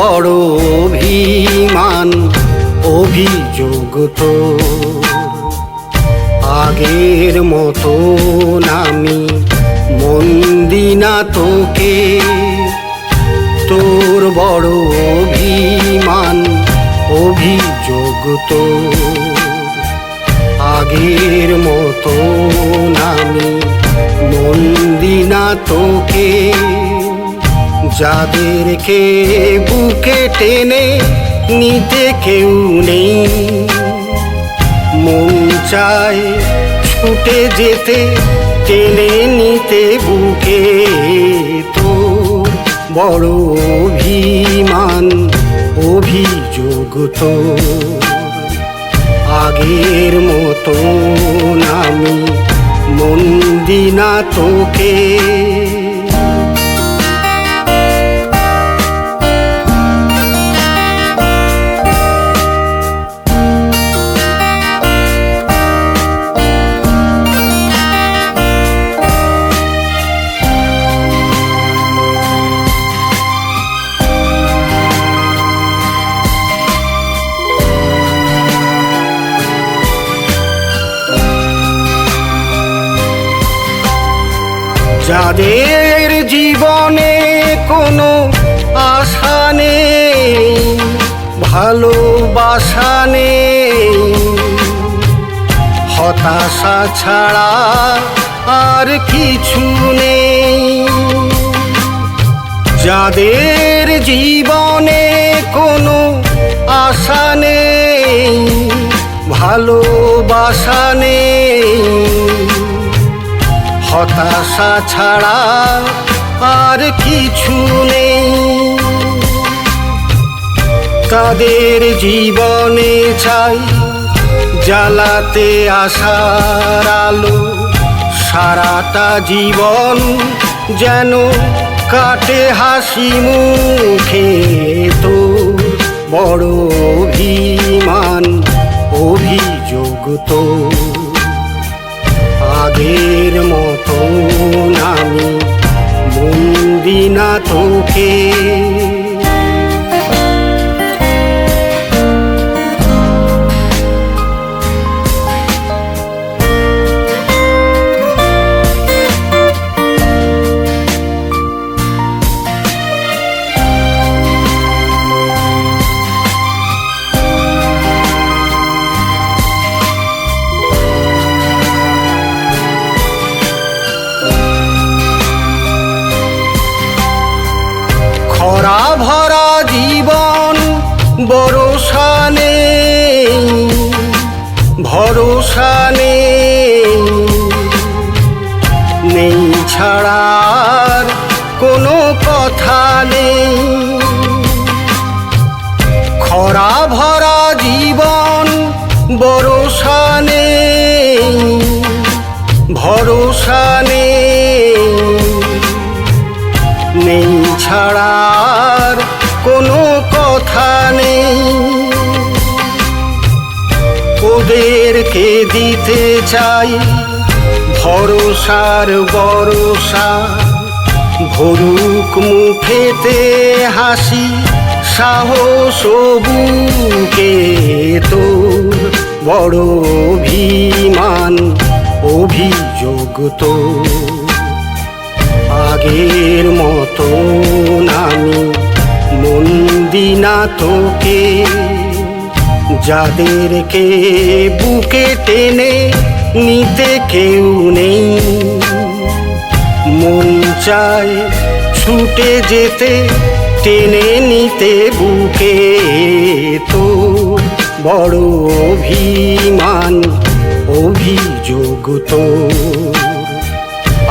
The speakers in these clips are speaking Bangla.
বড় অভিমান অভিযোগ তো আগের মতো আমি মন দিনা তোকে তোর বড় অভিমান অভিযোগ তো আগের মতো আমি মন দিনা তোকে যাদেরকে বুকে টেনে নিতে কেউ নেই মন চায় ছুটে যেতে টেনে নিতে বুকে তোর বড় অভিমান অভিযোগ তো আগের মতো আমি মন দিনা তোকে যাদের জীবনে কোনো আশা নেই ভালোবাসা নেই হতাশা ছাড়া আর কিছু নেই যাদের জীবনে কোনো আশা নেই ভালোবাসা নেই হতাশা ছাড়া আর কিছু নেই তাদের জীবনে চাই জ্বালাতে আশার আলো সারাটা জীবন যেন কাটে হাসি মুখে তোর বড় অভিমান অভিযোগ তো আগের মতো আমি মন দিনা তোকে খরা ভরা জীবন ভরসা নেই ভরসা নেই নেই ছাড়ার কোনো কথা নেই খরা ভরা জীবন ভরসা নেই ভরসা নেই নেই ছাড়ার কোনো কথা নেই ওদেরকে দিতে চাই ভরসার ভরসা ভরুক মুখেতে হাসি সাহস বুকে তোর বড় অভিমান অভিযোগ তো আগের মতো আমি মন দিনা তোকে যাদেরকে বুকে টেনে নিতে কেউ নেই মন চায় ছুটে যেতে টেনে নিতে বুকে তোর বড় অভিমান অভিযোগ তো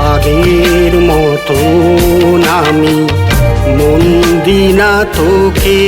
আগের মতো আমি মন দিনা তোকে